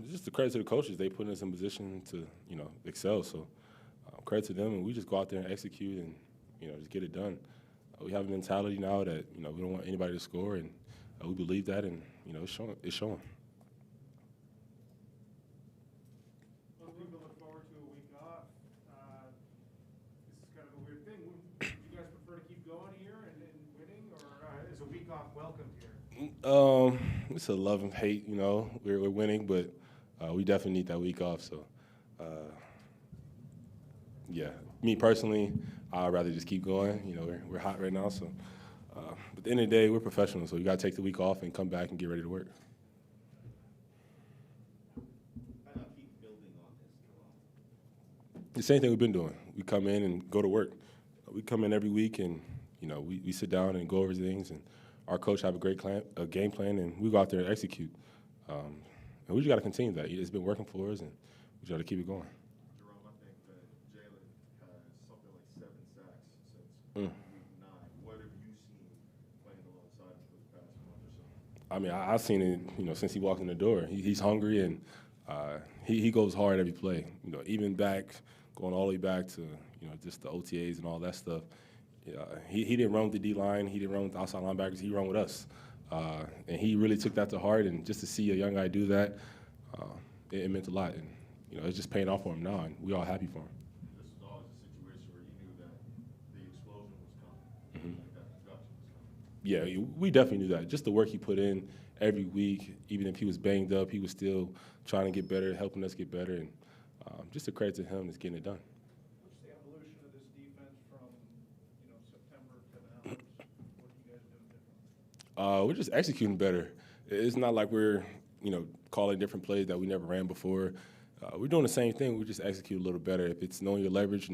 Just the credit to the coaches. They put us in position to, excel. So credit to them, and we just go out there and execute and, just get it done. We have a mentality now that, we don't want anybody to score, and we believe that, and, it's showing. It's showing. Most people look forward to a week off. This is kind of a weird thing. Would you guys prefer to keep going here and winning, or is a week off welcomed here? It's a love and hate, We're winning, but we definitely need that week off. So, yeah, me personally, I'd rather just keep going. We're hot right now, so. But at the end of the day, we're professionals, so you got to take the week off and come back and get ready to work. Why not keep building on this? The same thing we've been doing. We come in and go to work. We come in every week and, we sit down and go over things, and our coach have a game plan, and we go out there and execute. And we just got to continue that. It's been working for us, and we just got to keep it going. Jerome, I think that Jalen has something like 7 sacks since week 9. What have you seen playing alongside him for the past month or so? I mean, I've seen it, since he walked in the door. He's hungry, and he goes hard every play. Even going all the way back to, just the OTAs and all that stuff. He didn't run with the D-line. He didn't run with the outside linebackers. He ran with us. And he really took that to heart. And just to see a young guy do that, it meant a lot. And, it's just paying off for him now, and we're all happy for him. This was always a situation where you knew that the explosion was coming, like that production was coming. Yeah, we definitely knew that. Just the work he put in every week, even if he was banged up, he was still trying to get better, helping us get better. And just a credit to him that's getting it done. What's the evolution of this defense from, September to now? What are you guys doing differently? We're just executing better. It's not like we're, calling different plays that we never ran before. We're doing the same thing. We just execute a little better. If it's knowing your leverage,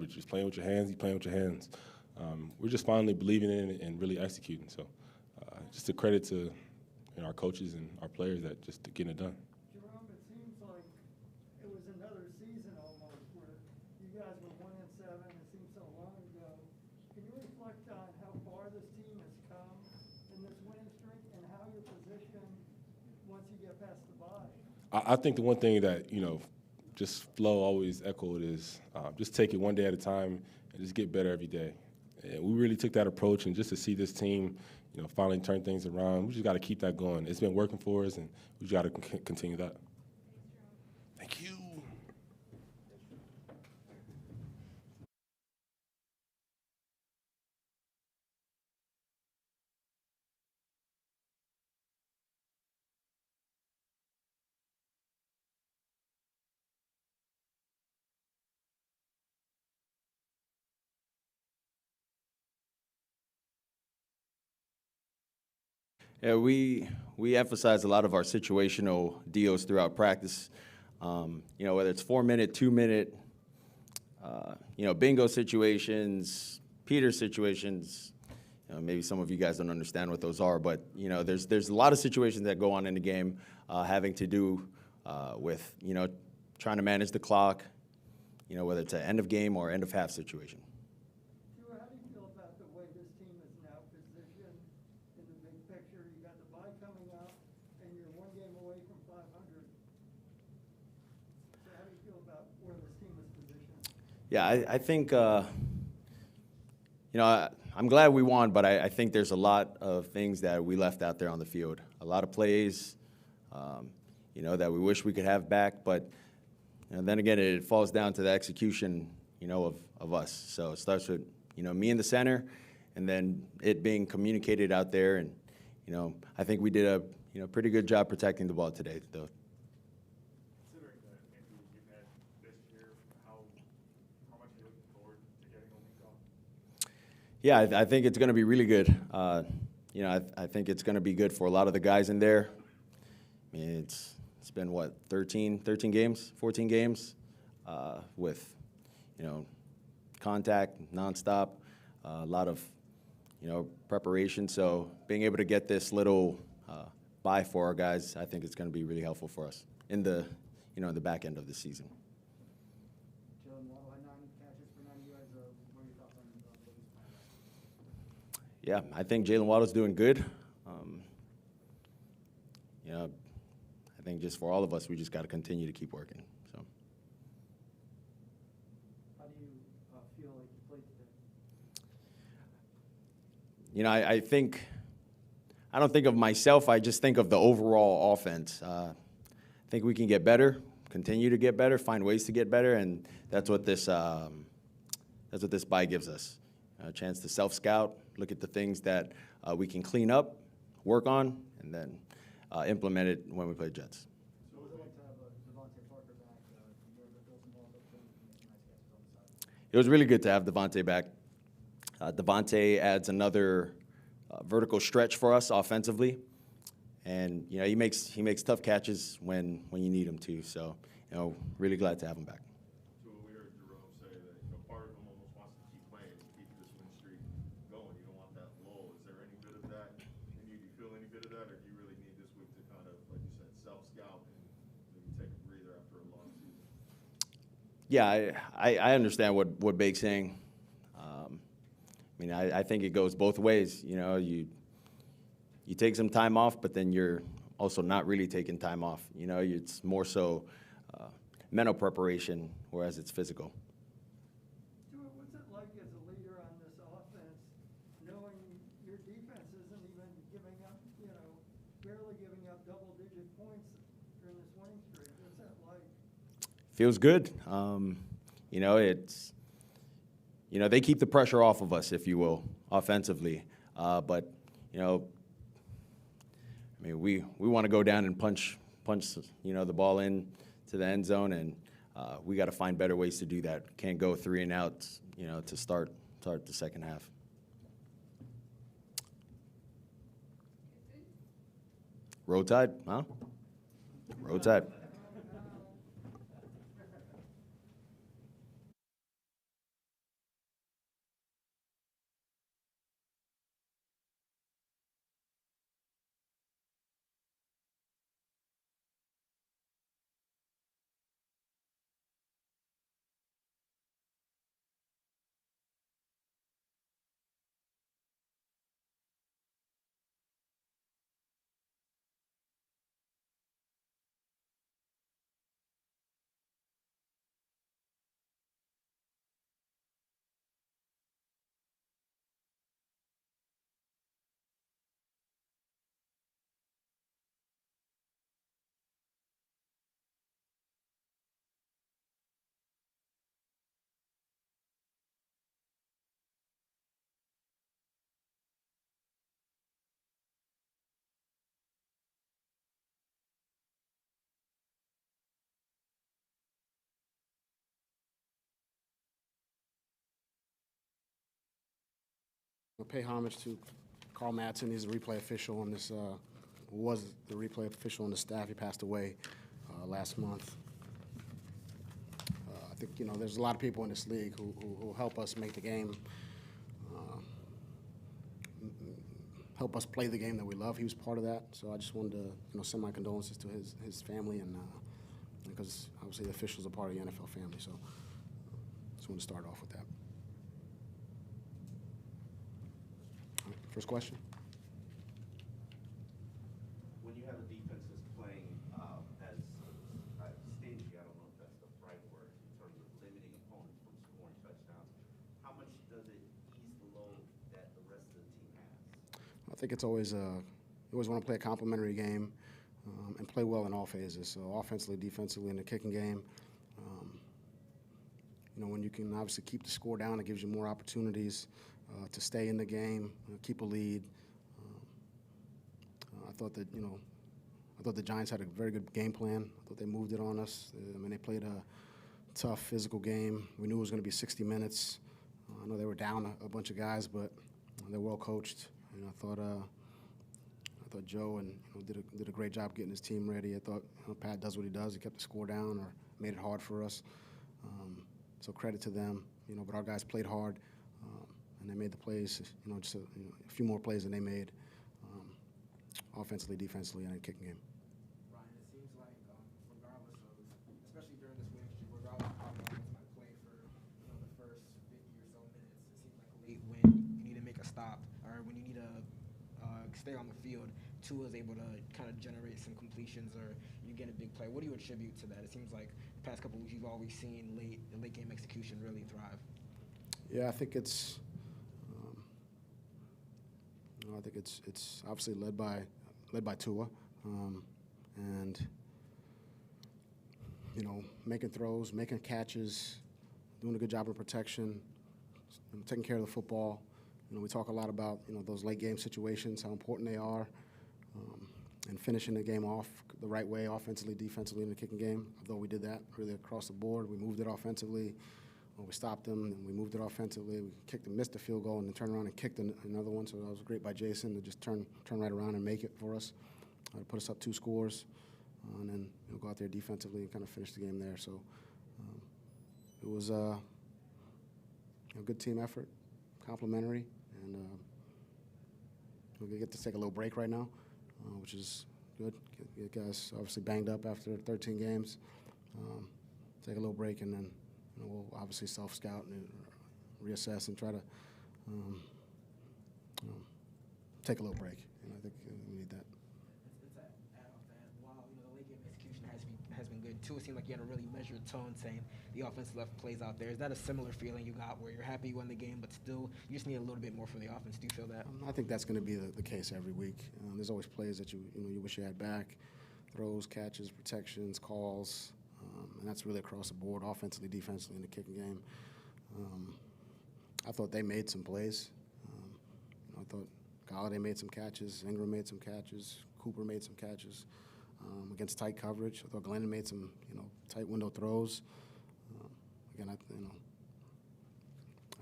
Just playing with your hands, you're playing with your hands. We're just finally believing in it and really executing. So just a credit to our coaches and our players that just getting it done. Jerome, it seems like it was another season almost where you guys were 1-7. It seems so long ago. Can you reflect on how far this team has come in this winning streak and how you're positioned once you get past the bye? I think the one thing that, just Flo always echoed is just take it one day at a time and just get better every day. And we really took that approach, and just to see this team, finally turn things around, we just got to keep that going. It's been working for us, and we just got to continue that. Thank you. Yeah, we emphasize a lot of our situational deals throughout practice. Whether it's 4-minute, 2-minute, bingo situations, Peter situations. Maybe some of you guys don't understand what those are, but there's a lot of situations that go on in the game, having to do with trying to manage the clock. Whether it's an end of game or end of half situation. Drew, how do you feel about the way this team is now positioned in the big picture? You got the bye coming up, and you're 1 game away from 500. So how do you feel about where this team is positioned? Yeah, I think, I'm glad we won, but I think there's a lot of things that we left out there on the field. A lot of plays, that we wish we could have back, but then again, it falls down to the execution, of us. So it starts with, me in the center, and then it being communicated out there. And, I think we did a, pretty good job protecting the ball today, though. Considering the injuries you've had this year, how much are you looking forward to getting a week off? Yeah, I think it's going to be really good. I think it's going to be good for a lot of the guys in there. I mean, it's been, 13 games, 14 games with, contact, nonstop, a lot of, preparation. So being able to get this little bye for our guys, I think it's going to be really helpful for us in the, in the back end of the season. Jalen Waddle had 9 catches for 90 yards. What are your thoughts on these? Yeah, I think Jalen Waddle's doing good. I think just for all of us, we just got to continue to keep working. So. How do you feel like you played today? You know, I don't think of myself. I just think of the overall offense. I think we can get better, continue to get better, find ways to get better, and that's what this bye gives us. A chance to self-scout, look at the things that we can clean up, work on, and then implement it when we play Jets. So what was it like to have Devontae Parker back? You were able to throw some balls up to him and make some nice catches on the side. It was really good to have Devontae back. Devontae adds another vertical stretch for us offensively, and you know he makes tough catches when you need him to. So you know, really glad to have him back. So we heard Jerome say that part of him almost wants to keep playing and keep this win streak going. You don't want that lull. Is there any bit of that in you? Do you feel any bit of that, or do you really need this week to kind of, like you said, self-scout and maybe take a breather after a long season? Yeah, I understand what Bake's saying. I mean, I think it goes both ways. You know, you take some time off, but then you're also not really taking time off. You know, it's more so mental preparation, whereas it's physical. Stuart, what's it like as a leader on this offense, knowing your defense isn't even giving up, barely giving up double-digit points during this winning streak? What's that like? Feels good. They keep the pressure off of us, if you will, offensively. But we want to go down and punch, the ball in to the end zone, and we got to find better ways to do that. Can't go 3 and out, to start the second half. Roll Tide, huh? Roll Tide. We'll pay homage to Carl Madsen. He's a replay official on this, was the replay official on the staff. He passed away last month. I think, there's a lot of people in this league who help us make the game, help us play the game that we love. He was part of that. So I just wanted to, send my condolences to his family, and because obviously the officials are part of the NFL family. So just want to start off with that. First question. When you have a defense that's playing as stingy, I don't know if that's the right word, in terms of limiting opponents from scoring touchdowns, how much does it ease the load that the rest of the team has? I think it's always you always want to play a complementary game and play well in all phases. So offensively, defensively, in the kicking game. When you can obviously keep the score down, it gives you more opportunities to stay in the game, keep a lead. I thought the Giants had a very good game plan. I thought they moved it on us. They played a tough physical game. We knew it was going to be 60 minutes. I know they were down a bunch of guys, but they're well coached. And I thought Joe did a great job getting his team ready. I thought Pat does what he does. He kept the score down or made it hard for us. So credit to them. But our guys played hard. And they made the plays, just a few more plays than they made, offensively, defensively, and in the kicking game. Ryan, it seems like regardless of, especially during this winning streak, regardless of how the offense might play for the first 50 or so minutes, it seems like late when you need to make a stop or when you need to stay on the field, Tua is able to kind of generate some completions or you get a big play. What do you attribute to that? It seems like the past couple of weeks you've always seen late game execution really thrive. Yeah, I think it's it's obviously led by Tua, and making throws, making catches, doing a good job of protection, taking care of the football. We talk a lot about those late game situations, how important they are, and finishing the game off the right way, offensively, defensively in the kicking game. Although we did that really across the board, we moved it offensively. We stopped them, and we moved it offensively. We kicked and missed a field goal, and then turned around and kicked another one. So that was great by Jason to just turn right around and make it for us, to put us up 2 scores, and then go out there defensively and kind of finish the game there. So it was a good team effort, complimentary, and we get to take a little break right now, which is good. Get guys obviously banged up after 13 games. Take a little break, and then we'll obviously self-scout and reassess and try to take a little break. I think we need that. It's to add off that. While the late game execution has been good too, it seemed like you had a really measured tone saying the offense left plays out there. Is that a similar feeling you got where you're happy you won the game, but still you just need a little bit more from the offense? Do you feel that? I think that's going to be the case every week. There's always plays that you wish you had back, throws, catches, protections, calls. And that's really across the board, offensively, defensively, in the kicking game. I thought they made some plays. I thought Galladay made some catches, Ingram made some catches, Cooper made some catches against tight coverage. I thought Glennon made some, tight window throws. Again, I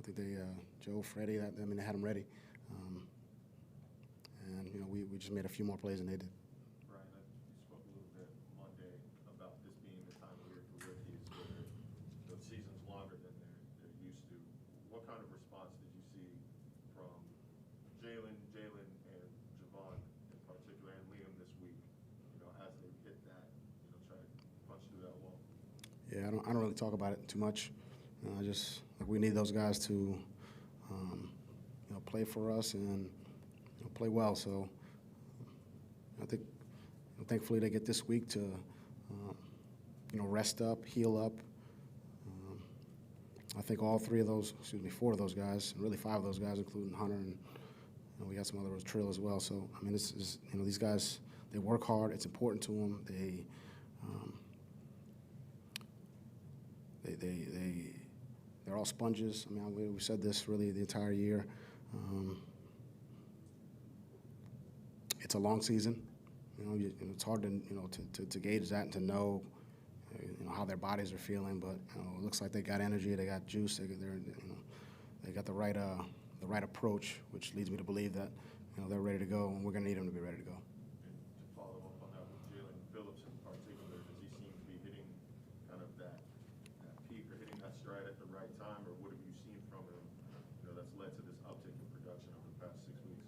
think they, Joe, Freddie, they had them ready. And we just made a few more plays than they did. You spoke a little bit Monday about this being the time of year for rookies where the season's longer than they're used to. What kind of response did you see from Jalen, and Javon in particular, and Liam this week, as they hit that, try to punch through that wall? Yeah, I don't really talk about it too much. We need those guys to, play for us and play well. So I think, thankfully, they get this week to, rest up, heal up. I think all 4 of those guys, really 5 of those guys, including Hunter, and we got some others, Trill as well. So I mean, this is, these guys, they work hard. It's important to them. They're all sponges. I mean, we said this really the entire year. It's a long season. It's hard to gauge that and to know, how their bodies are feeling. But it looks like they got energy, they got juice, they got the right approach, which leads me to believe that they're ready to go, and we're going to need them to be ready to go. To follow up on that with Jalen Phillips in particular, does he seem to be hitting kind of that peak or hitting that stride at the right time, or what have you seen from him that's led to this uptick in production over the past 6 weeks?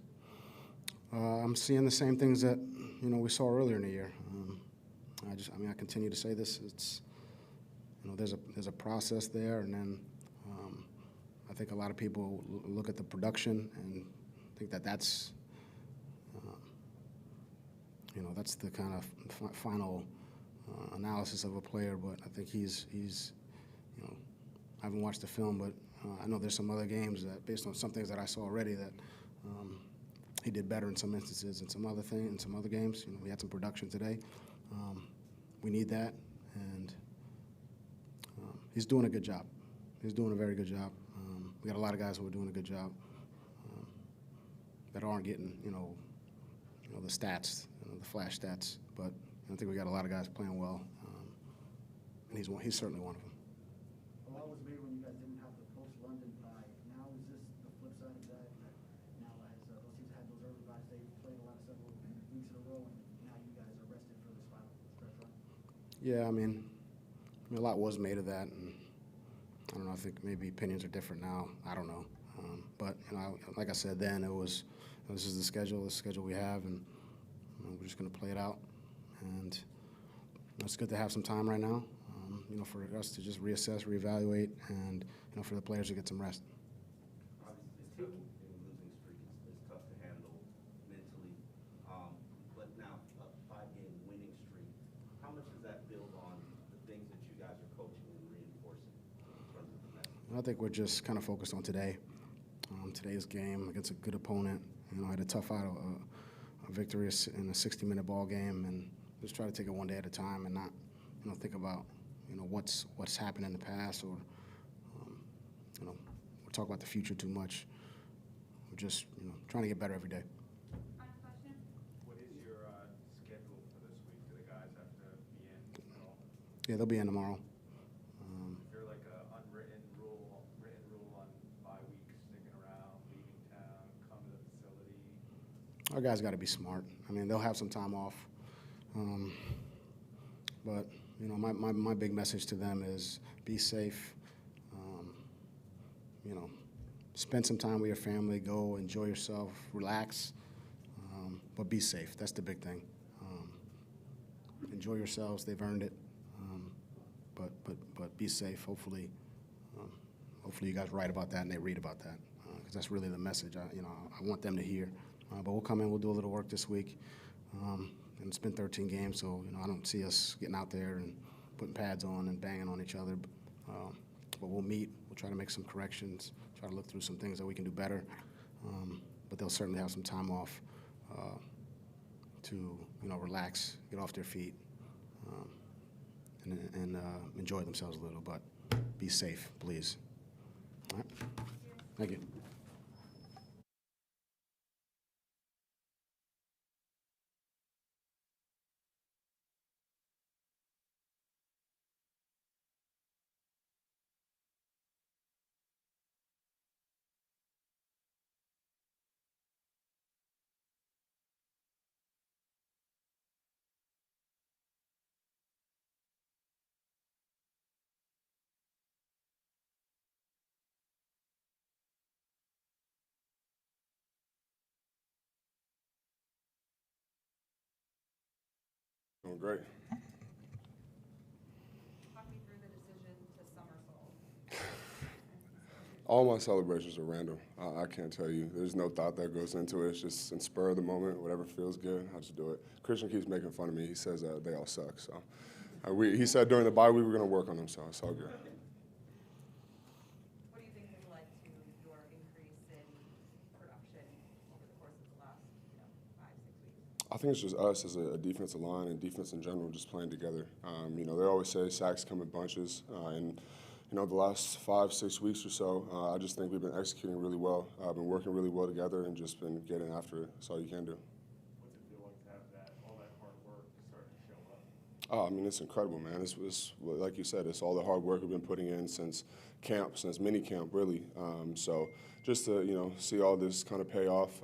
I'm seeing the same things that we saw earlier in the year. I continue to say this. It's there's a process there, and then I think a lot of people look at the production and think that's that's the kind of final analysis of a player. But I think he's I haven't watched the film, but I know there's some other games that, based on some things that I saw already, that he did better in some instances, and some other games. We had some production today. We need that, and he's doing a good job. He's doing a very good job. We got a lot of guys who are doing a good job that aren't getting, the stats, the flash stats. But I think we got a lot of guys playing well, and he's certainly one of them. A lot was made when you guys didn't have the post-London bye. Now is this the flip side of that? Now as those teams had those early byes, they played a lot of several weeks in a row, and now you guys are rested for this final stretch run? Yeah, I mean, a lot was made of that, and I don't know. I think maybe opinions are different now. I don't know, but like I said then, this is the schedule we have, and we're just going to play it out. And it's good to have some time right now, for us to just reassess, reevaluate, and for the players to get some rest. Obviously, this losing streak is tough to handle mentally. I think we're just kind of focused on today, today's game against a good opponent. You know, I had a tough out a victory in a 60-minute ball game, and just try to take it one day at a time and not, think about, what's happened in the past or, or talk about the future too much. We're just, trying to get better every day. Final question. What is your schedule for this week? Do the guys have to be in at all? Yeah, they'll be in tomorrow. Is there like a written rule on bye weeks, sticking around, leaving town, come to the facility? Our guys got to be smart. I mean, they'll have some time off. But, my big message to them is be safe. Spend some time with your family, go enjoy yourself, relax, but be safe. That's the big thing. Enjoy yourselves. They've earned it. But be safe. Hopefully you guys write about that and they read about that, because that's really the message I want them to hear. But we'll come in, we'll do a little work this week. And it's been 13 games, so I don't see us getting out there and putting pads on and banging on each other. But we'll meet, we'll try to make some corrections, try to look through some things that we can do better. But they'll certainly have some time off to relax, get off their feet, and enjoy themselves a little. But be safe, please. All right. Thank you. Doing great. Talk me through the decision to somersault. All my celebrations are random. I can't tell you. There's no thought that goes into it. It's just in spur of the moment, whatever feels good, I just do it. Christian keeps making fun of me. He says they all suck. So he said during the bye we were going to work on them, so it's all good. What do you think has led to your increase in production over the course of the last 5, 6 weeks? I think it's just us as a defensive line and defense in general just playing together. They always say sacks come in bunches, and the last 5, 6 weeks or so, I just think we've been executing really well. I've been working really well together and just been getting after it. That's all you can do. What's it feel like to have all that hard work starting to show up? Oh, it's incredible, man. It's like you said, it's all the hard work we've been putting in since camp, since mini camp, really. So just to, see all this kind of pay off,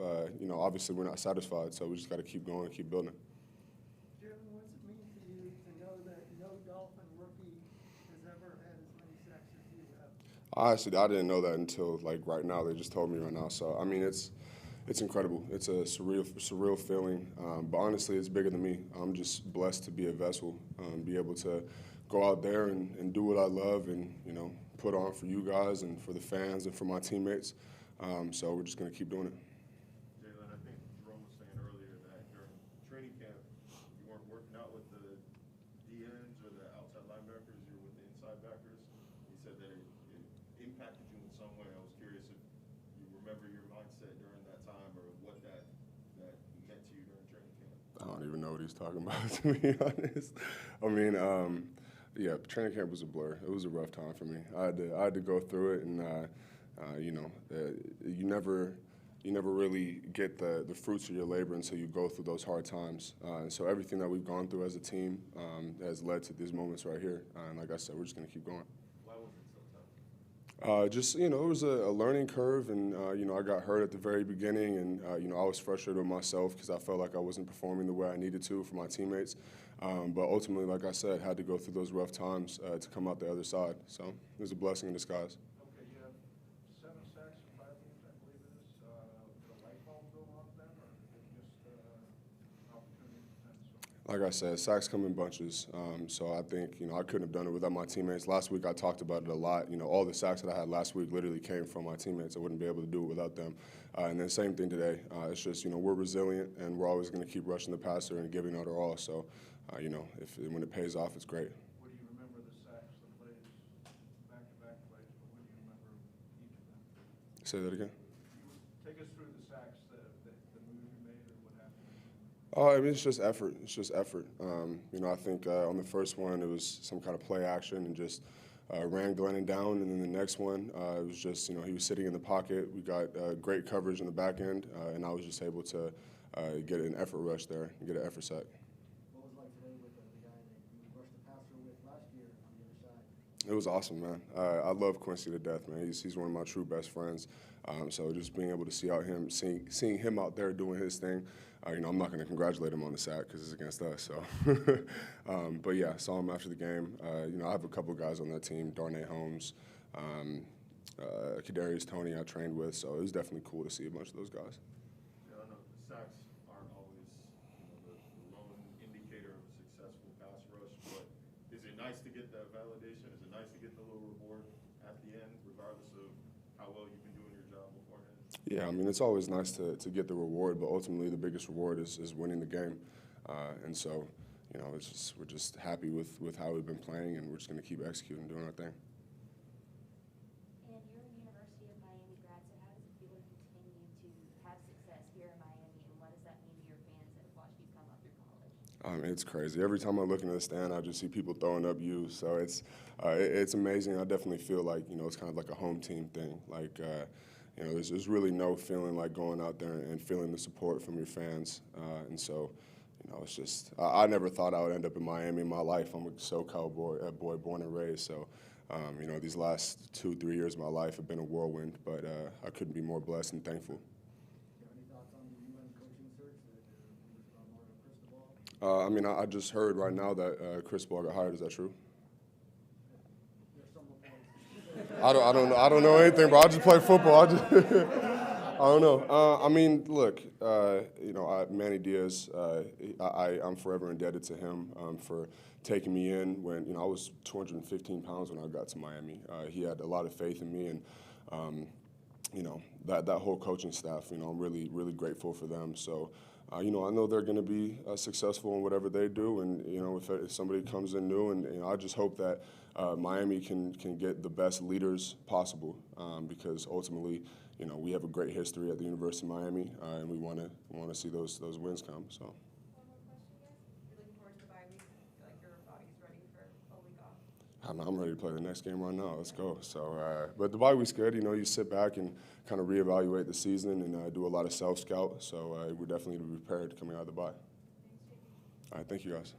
obviously we're not satisfied, so we just got to keep going and keep building. Jim, what's it mean to you to know that no Dolphin rookie has ever had as many sacks as you have? Honestly, I didn't know that until right now. They just told me right now. So it's incredible. It's a surreal feeling. But honestly, it's bigger than me. I'm just blessed to be a vessel, be able to go out there and do what I love, and put on for you guys and for the fans and for my teammates. So we're just gonna keep doing it. Jalen, I think Jerome was saying earlier that during training camp, you weren't working out with the DNs or the outside linebackers, you were with the inside backers. He said that it impacted you in some way. I was curious if you remember your mindset during that time or what that meant to you during training camp. I don't even know what he's talking about, to be honest. Yeah, training camp was a blur. It was a rough time for me. I had to go through it, and you never really get the fruits of your labor until you go through those hard times. And so everything that we've gone through as a team has led to these moments right here. And like I said, we're just going to keep going. Why was it so tough? It was a learning curve, and I got hurt at the very beginning, and I was frustrated with myself because I felt like I wasn't performing the way I needed to for my teammates. But ultimately, like I said, had to go through those rough times to come out the other side. So it was a blessing in disguise. Okay, you have 7 sacks in 5 games, I believe it is. Did a light bulb go off then, or is it just opportunity to Like I said, sacks come in bunches. So I think, I couldn't have done it without my teammates. Last week I talked about it a lot. All the sacks that I had last week literally came from my teammates. I wouldn't be able to do it without them. And then same thing today. It's just, we're resilient, and we're always going to keep rushing the passer and giving out our all. So, when it pays off, it's great. What do you remember the sacks, the plays, back-to-back plays, but what do you remember Say that again. Take us through the sacks, the move you made or what happened. I mean, it's just effort. It's just effort. I think on the first one, it was some kind of play action and just ran Glennon down. And then the next one, it was just, he was sitting in the pocket. We got great coverage in the back end, and I was just able to get an effort rush there and get an effort sack. What was it like today with the guy that you rushed the passer with last year on the other side? It was awesome, man. I love Quincy to death, man. He's one of my true best friends. So just being able to seeing him out there doing his thing, I'm not going to congratulate him on the sack because it's against us. So, but yeah, saw him after the game. I have a couple of guys on that team, Darnay Holmes, Kadarius Toney I trained with. So it was definitely cool to see a bunch of those guys. Yeah, I know the sacks aren't always the lone indicator of a successful pass rush, but is it nice to get that validation? Is it nice to get the little reward at the end, regardless of how well you've been doing your job beforehand? Yeah, I mean, it's always nice to get the reward, but ultimately the biggest reward is winning the game. And so, we're just happy with how we've been playing, and we're just going to keep executing, doing our thing. And you're a University of Miami grad, so how does it feel to continue to have success here in Miami, and what does that mean to your fans that have watched you come up through college? It's crazy. Every time I look into the stand, I just see people throwing up U's. So it's amazing. I definitely feel like, it's kind of like a home team thing. Like, there's really no feeling like going out there and feeling the support from your fans. And so, it's just, I never thought I would end up in Miami in my life. I'm a SoCal boy born and raised. So, these last 2-3 years of my life have been a whirlwind, but I couldn't be more blessed and thankful. Do you have any thoughts on the UN coaching search? Mario Cristobal? I just heard right now that Chris Paul got hired. Is that true? There's some reports. I don't know anything, bro. I just play football. I don't know. Look, Manny Diaz, I'm forever indebted to him for taking me in when, I was 215 pounds when I got to Miami. He had a lot of faith in me, and, that whole coaching staff, I'm really, really grateful for them. So, I know they're going to be successful in whatever they do, and, if somebody comes in new, and I just hope that Miami can get the best leaders possible, because ultimately, we have a great history at the University of Miami, and we want to see those wins come. So. One more question, guys. You're looking forward to the bye week. I feel like your body's ready for a week off. I'm ready to play the next game right now. Let's go. So, but the bye week's good. You sit back and kind of reevaluate the season and do a lot of self-scout. So we're definitely prepared coming out of the bye. All right, thank you guys.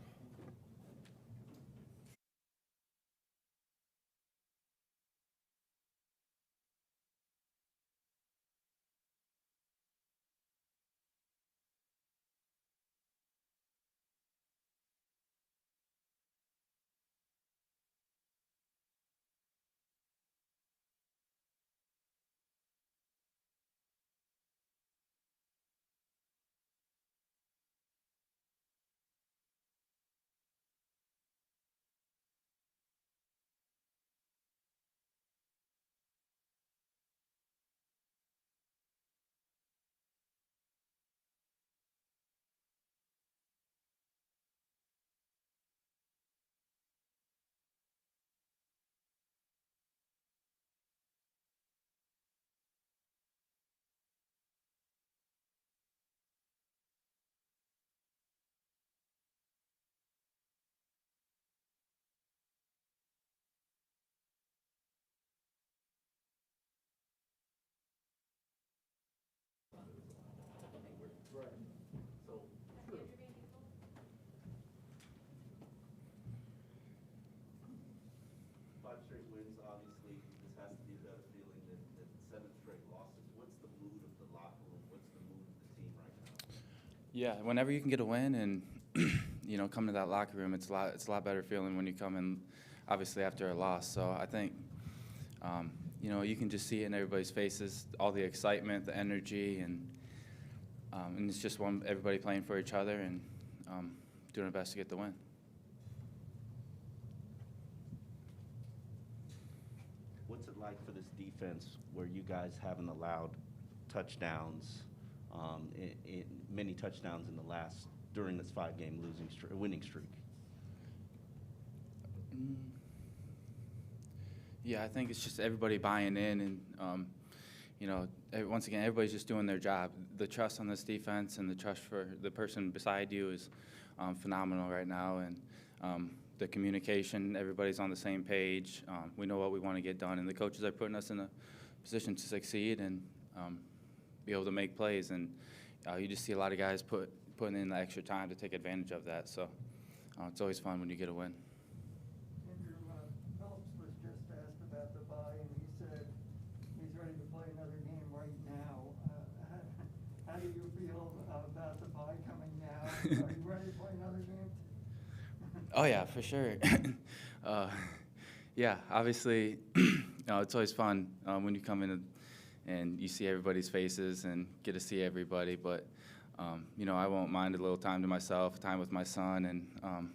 Five straight wins, obviously, this has to be a better feeling than 7 straight losses. What's the mood of the locker room? What's the mood of the team right now? Yeah, whenever you can get a win and come to that locker room, it's a lot better feeling when you come in, obviously after a loss. So I think you can just see it in everybody's faces, all the excitement, the energy, and it's just everybody playing for each other and doing our best to get the win. What's it like for this defense where you guys haven't allowed touchdowns, many touchdowns during this 5-game winning streak? Yeah, I think it's just everybody buying in, and once again, everybody's just doing their job. The trust on this defense and the trust for the person beside you is phenomenal right now. And the communication, everybody's on the same page. We know what we want to get done, and the coaches are putting us in a position to succeed and be able to make plays. And you just see a lot of guys putting in the extra time to take advantage of that. So it's always fun when you get a win. Andrew, Phillips was just asked about the bye, and he said he's ready to play another game right now. How do you feel about the bye coming now? Are you ready to play another game? Oh, yeah, for sure. Yeah, obviously, it's always fun when you come in and you see everybody's faces and get to see everybody. But, I won't mind a little time to myself, time with my son and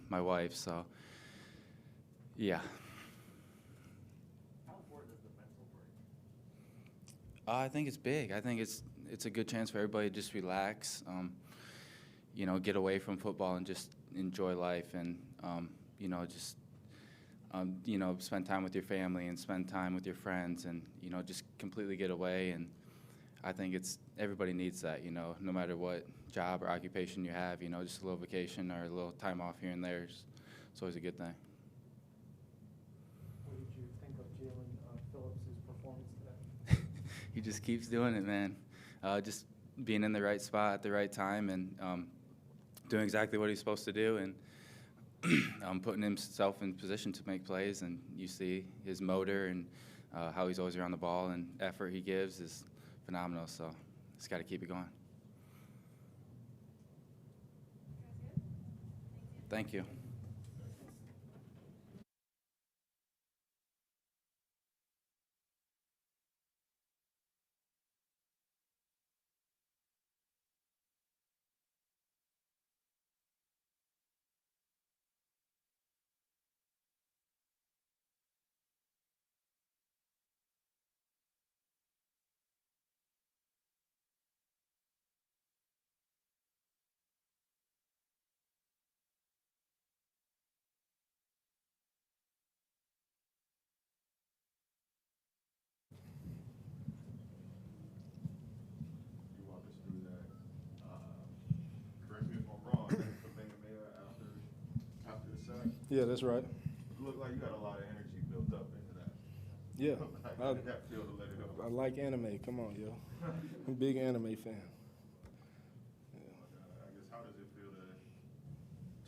my wife. So, yeah. How important is the mental break? I think it's big. I think it's a good chance for everybody to just relax, get away from football and just enjoy life and, spend time with your family and spend time with your friends and, just completely get away. And I think everybody needs that, no matter what job or occupation you have, just a little vacation or a little time off here and there. It's always a good thing. What did you think of Jalen Phillips' performance today? He just keeps doing it, man. Just being in the right spot at the right time and doing exactly what he's supposed to do and putting himself in position to make plays. And you see his motor and how he's always around the ball and effort he gives is phenomenal. So just got to keep it going. Thank you. You walk us through that. Correct me if I'm wrong, that's the Mayor after the sack. Yeah, that's right. It looked like you got a lot of energy built up into that. Yeah. How did that feel to let it I go? like anime. Come on, yo. I'm a big anime fan. I guess how does it feel to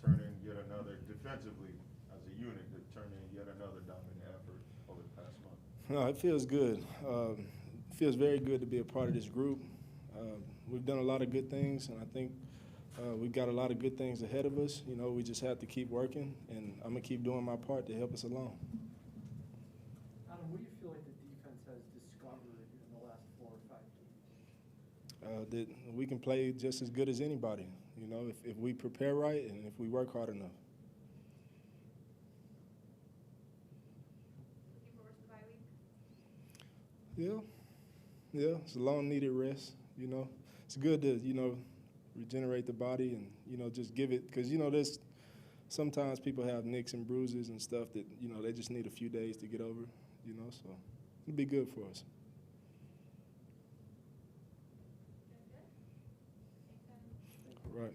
turn in yet another, defensively as a unit, to turn in yet another dominant effort over the past month? No, it feels good. It feels very good to be a part of this group. We've done a lot of good things, and I think we've got a lot of good things ahead of us. We just have to keep working, and I'm going to keep doing my part to help us along. Adam, what do you feel like the defense has discovered in the last 4 or 5 games? That we can play just as good as anybody, if we prepare right and if we work hard enough. Looking forward to the bye week? Yeah, it's a long-needed rest, It's good to, regenerate the body and, just give it, because, there's sometimes people have nicks and bruises and stuff that, they just need a few days to get over, so it'll be good for us. Right.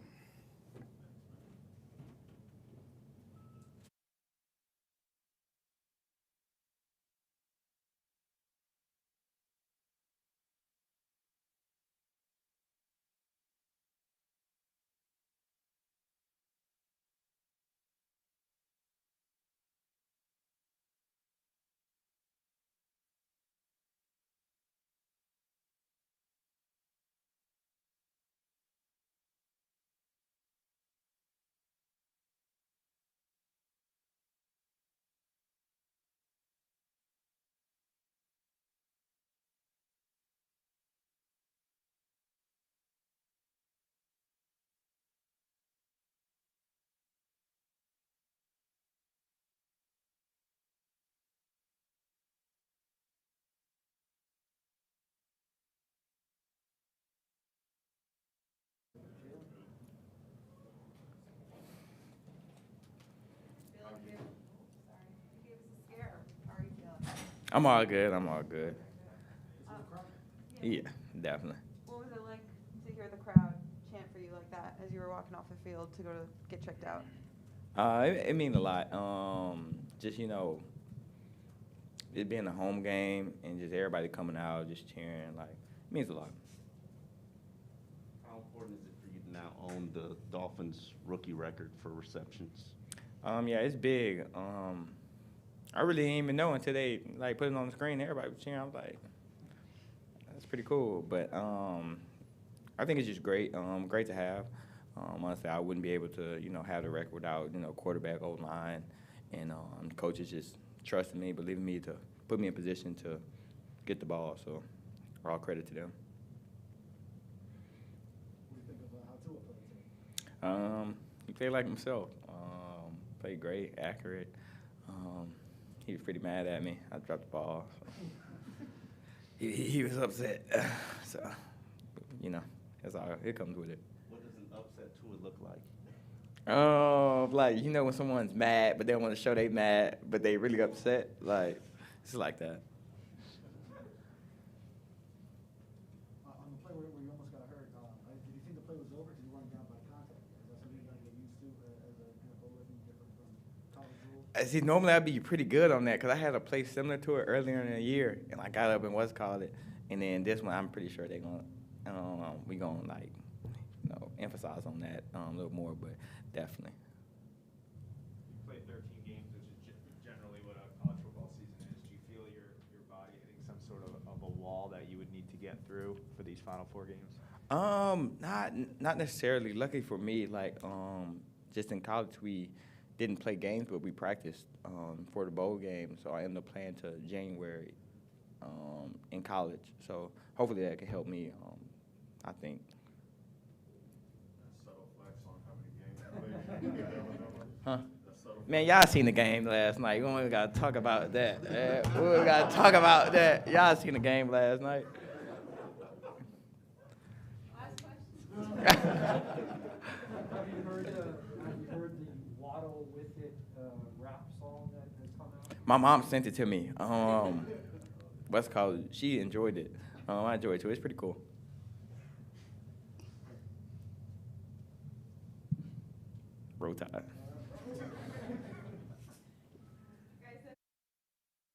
Feeling good? Sorry. You gave us a scare. How are you feeling? I'm all good. I'm all good. Yeah, Yeah, definitely. What was it like to hear the crowd chant for you like that as you were walking off the field to go to get checked out? It means a lot. Just, it being a home game and just everybody coming out, just cheering, like, it means a lot. How important is it for you to now own the Dolphins rookie record for receptions? Yeah, it's big. I really didn't even know until they, like, put it on the screen. Everybody was cheering. I was like, that's pretty cool. But I think it's just great. Great to have. Honestly, I wouldn't be able to, have the record without, quarterback, O-line, and coaches just trusting me, believing me to put me in position to get the ball. So all credit to them. What do you think of how Tua played today? He played like himself. Played great, accurate. He was pretty mad at me. I dropped the ball. So. he was upset. So, that's all. It comes with it. What does an upset Tua look like? Like, when someone's mad, but they don't want to show they mad, but they really upset. Like, it's like that. On the play where you almost got hurt, did you think the play was over because you weren't down by contact? Is that something you got to get used to as a NFL living different from college rules? See, normally I'd be pretty good on that because I had a play similar to it earlier in the year, and I got up and and then this one I'm pretty sure they're going to, we going to, like, emphasize on that a little more, but definitely. You played 13 games, which is generally what a college football season is. Do you feel your body hitting some sort of a wall that you would need to get through for these Final Four games? Not necessarily. Luckily for me, like, just in college we didn't play games, but we practiced for the bowl game. So I ended up playing to January in college. So hopefully that can help me. I think. Subtle flex on how many games you played. Huh? That's subtle Man, y'all seen the game last night. We only got to talk about that. We got to talk about that. Y'all seen the game last night. Last question. Have you heard the Waddle With It rap song that has come out? My mom sent it to me. What's it called? She enjoyed it. I enjoyed it too. It's pretty cool. Roll Tide.